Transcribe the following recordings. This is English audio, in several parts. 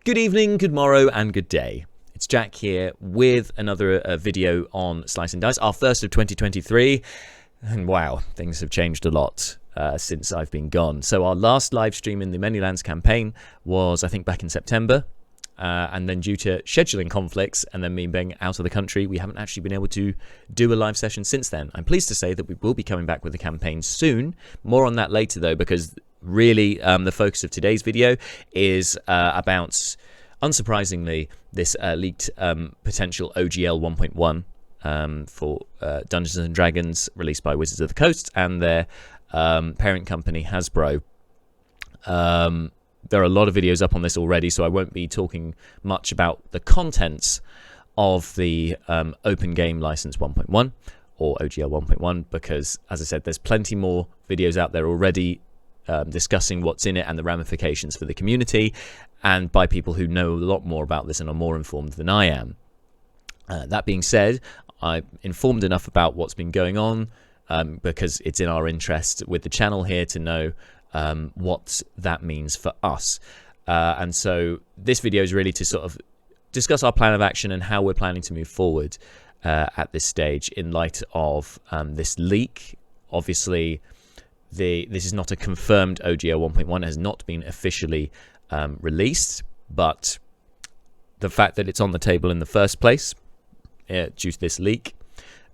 Good evening, good morrow, and good day. It's Jack here with another video on Slice and Dice, our first of 2023. And wow, things have changed a lot since I've been gone. So our last live stream in the Manylands campaign was, I think, back in September. And then due to scheduling conflicts and then me being out of the country, we haven't actually been able to do a live session since then. I'm pleased to say that we will be coming back with the campaign soon. More on that later, though, because really the focus of today's video is about, unsurprisingly, this leaked potential OGL 1.1 for Dungeons & Dragons released by Wizards of the Coast and their parent company Hasbro. There are a lot of videos up on this already, so I won't be talking much about the contents of the Open Game License 1.1 or OGL 1.1 because, as I said, there's plenty more videos out there already discussing what's in it and the ramifications for the community, and by people who know a lot more about this and are more informed than I am. That being said, I'm informed enough about what's been going on because it's in our interest with the channel here to know what that means for us. And so this video is really to sort of discuss our plan of action and how we're planning to move forward at this stage in light of this leak. Obviously, this is not a confirmed OGL 1.1, has not been officially released, but the fact that it's on the table in the first place due to this leak,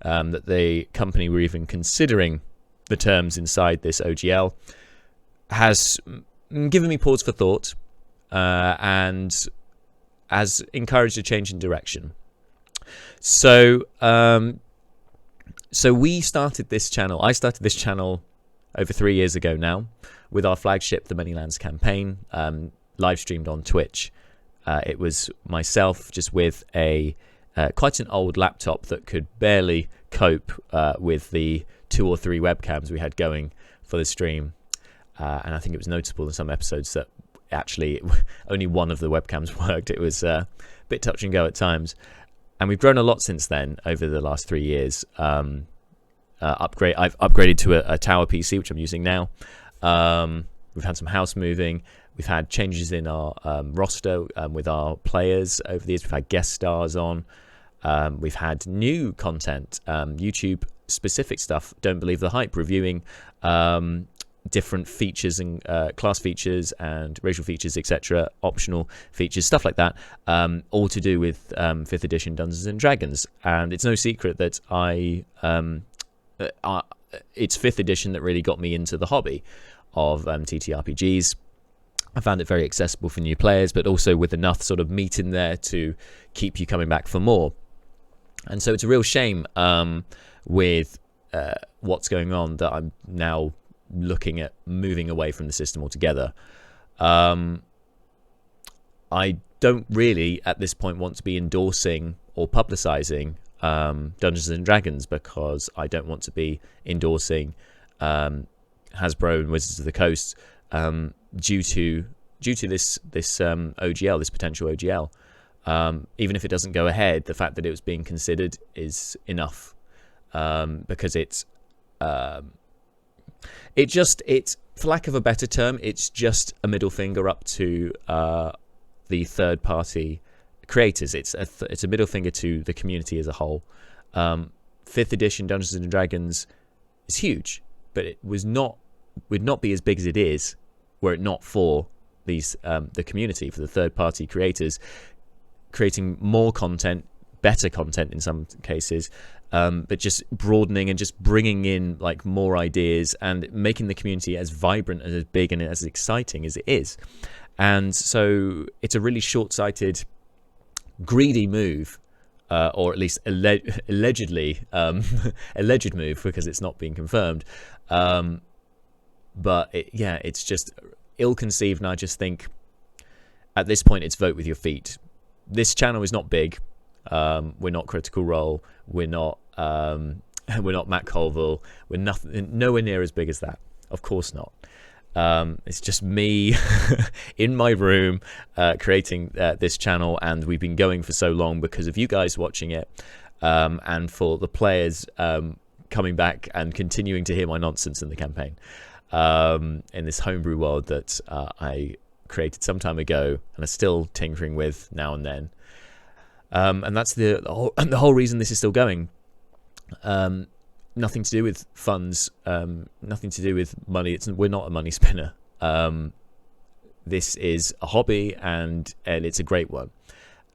that the company were even considering the terms inside this OGL, has given me pause for thought and has encouraged a change in direction. So we started this channel. I started this channel over 3 years ago now with our flagship, the Manylands campaign, live streamed on Twitch. It was myself just with a quite an old laptop that could barely cope with the 2 or 3 webcams we had going for the stream. And I think it was notable in some episodes that actually only one of the webcams worked. It was a bit touch and go at times. And we've grown a lot since then over the last 3 years. I've upgraded to a tower PC, which I'm using now. We've had some house moving. We've had changes in our roster with our players over the years. We've had guest stars on. We've had new content, YouTube-specific stuff. Don't believe the hype, reviewing different features and class features and racial features, etc., optional features, stuff like that, all to do with 5th edition Dungeons and Dragons. And it's no secret that it's 5th edition that really got me into the hobby of TTRPGs. I found it very accessible for new players, but also with enough sort of meat in there to keep you coming back for more. And so it's a real shame with what's going on that I'm now looking at moving away from the system altogether. I don't really at this point want to be endorsing or publicizing Dungeons and Dragons because I don't want to be endorsing Hasbro and Wizards of the Coast due to this OGL, this potential OGL. Even if it doesn't go ahead, the fact that it was being considered is enough because it's for lack of a better term, it's just a middle finger up to the third-party creators. It's a middle finger to the community as a whole. 5th edition Dungeons and Dragons is huge, but it would not be as big as it is were it not for these the community, for the third-party creators creating more content, better content in some cases, but just broadening and just bringing in like more ideas and making the community as vibrant and as big and as exciting as it is. And so it's a really short-sighted, greedy move, or at least allegedly alleged move because it's not being confirmed. But it's just ill-conceived, and I just think at this point it's vote with your feet. This channel is not big. We're not Critical Role. We're not Matt Colville. We're nowhere near as big as that. Of course not. It's just me in my room creating this channel, and we've been going for so long because of you guys watching it, and for the players coming back and continuing to hear my nonsense in the campaign, in this homebrew world that I created some time ago and are still tinkering with now and then. And that's the whole reason this is still going. Nothing to do with funds, nothing to do with money. We're not a money spinner. This is a hobby, and it's a great one.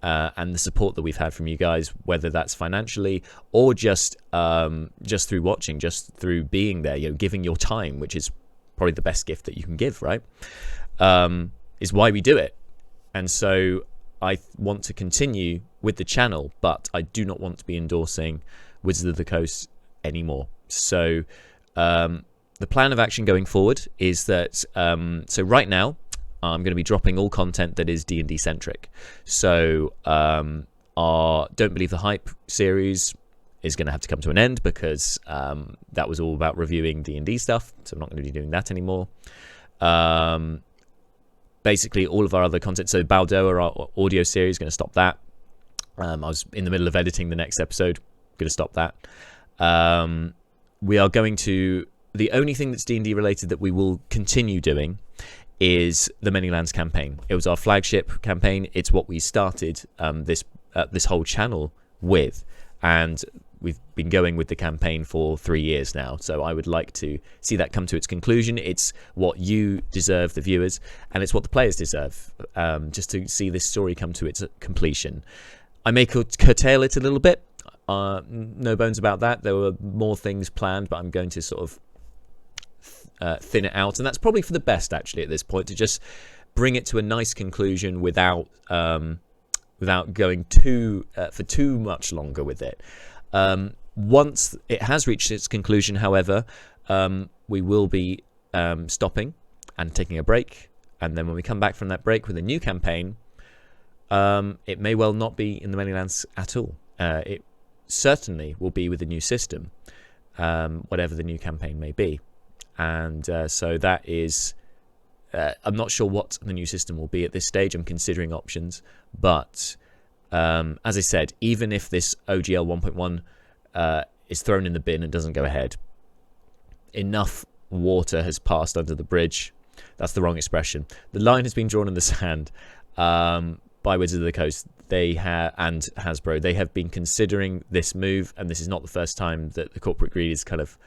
And the support that we've had from you guys, whether that's financially or just through watching, just through being there, giving your time, which is probably the best gift that you can give, right? Is why we do it. And so I want to continue with the channel, but I do not want to be endorsing Wizards of the Coast anymore. So the plan of action going forward is that so right now I'm going to be dropping all content that is D&D-centric. So our Don't Believe the Hype series is going to have to come to an end, because that was all about reviewing D&D stuff, so I'm not going to be doing that anymore. Basically, all of our other content, so Baldoa, our audio series, is going to stop that. I was in the middle of editing the next episode, going to stop that. We are going to... The only thing that's D&D related that we will continue doing is the Manylands campaign. It was our flagship campaign. It's what we started this whole channel with, and we've been going with the campaign for 3 years now. So I would like to see that come to its conclusion. It's what you deserve, the viewers, and it's what the players deserve, just to see this story come to its completion. I may curtail it a little bit. No bones about that. There were more things planned, but I'm going to sort of thin it out, and that's probably for the best actually at this point, to just bring it to a nice conclusion without going for too much longer with it. Once it has reached its conclusion, however, we will be stopping and taking a break, and then when we come back from that break with a new campaign, it may well not be in the Manylands at all. It certainly will be with a new system, whatever the new campaign may be. And so that is, I'm not sure what the new system will be at this stage. I'm considering options. But as I said, even if this OGL 1.1 is thrown in the bin and doesn't go ahead, enough water has passed under the bridge. That's the wrong expression. The line has been drawn in the sand by Wizards of the Coast. And Hasbro, they have been considering this move, and this is not the first time that the corporate greed has kind of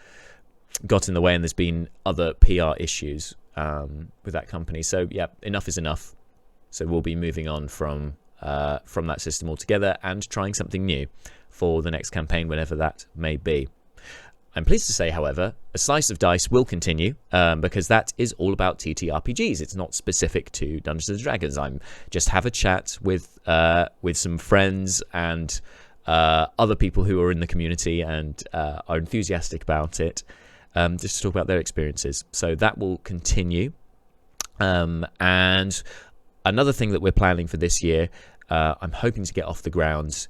got in the way, and there's been other PR issues with that company. So yeah, enough is enough. So we'll be moving on from that system altogether and trying something new for the next campaign, whenever that may be. I'm pleased to say, however, A Slice of Dice will continue, because that is all about TTRPGs. It's not specific to Dungeons and Dragons. I'm just have a chat with some friends and other people who are in the community and are enthusiastic about it, just to talk about their experiences. So that will continue. And another thing that we're planning for this year, I'm hoping to get off the ground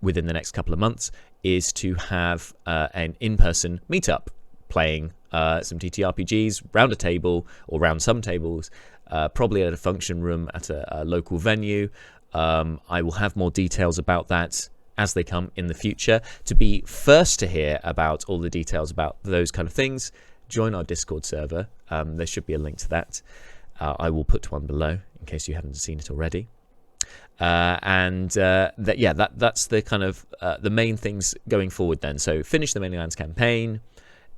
within the next couple of months, is to have an in-person meetup, playing some TTRPGs round a table or round some tables, probably at a function room at a local venue. I will have more details about that as they come in the future. To be first to hear about all the details about those kind of things, join our Discord server. There should be a link to that. I will put one below in case you haven't seen it already. That's the kind of the main things going forward then. So finish the Manylands campaign,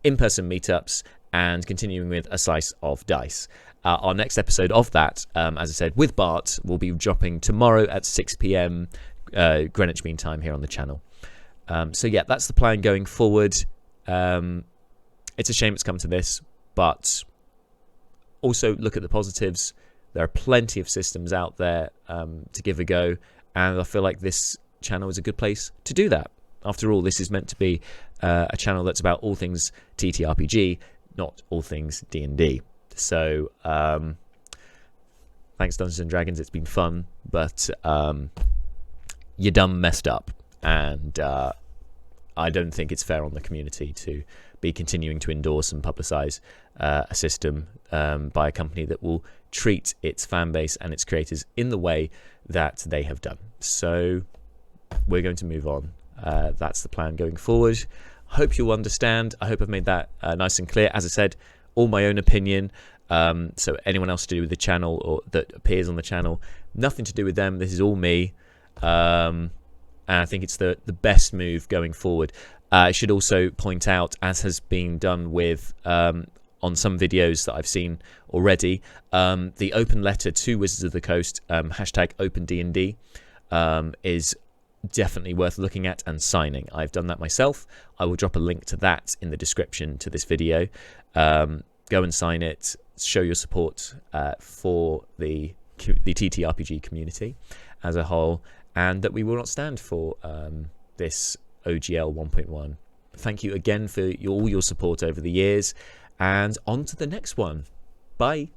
in-person meetups, and continuing with A Slice of Dice. Our next episode of that, as I said, with Bart, will be dropping tomorrow at 6 p.m. Greenwich Mean Time here on the channel. So yeah, that's the plan going forward. It's a shame it's come to this, but also look at the positives. There are plenty of systems out there to give a go, and I feel like this channel is a good place to do that. After all, this is meant to be a channel that's about all things TTRPG, not all things D&D. So thanks Dungeons and Dragons, it's been fun, but you done messed up, and I don't think it's fair on the community to be continuing to endorse and publicize a system by a company that will treat its fan base and its creators in the way that they have done. So we're going to move on. That's the plan going forward. Hope you'll understand. I hope I've made that nice and clear. As I said, all my own opinion. So anyone else to do with the channel or that appears on the channel, nothing to do with them. This is all me. And I think it's the best move going forward. I should also point out, as has been done with on some videos that I've seen already, the open letter to Wizards of the Coast, hashtag OpenD&D, is definitely worth looking at and signing. I've done that myself. I will drop a link to that in the description to this video. Go and sign it. Show your support for the TTRPG community as a whole, and that we will not stand for this OGL 1.1. Thank you again for all your support over the years, and on to the next one. Bye.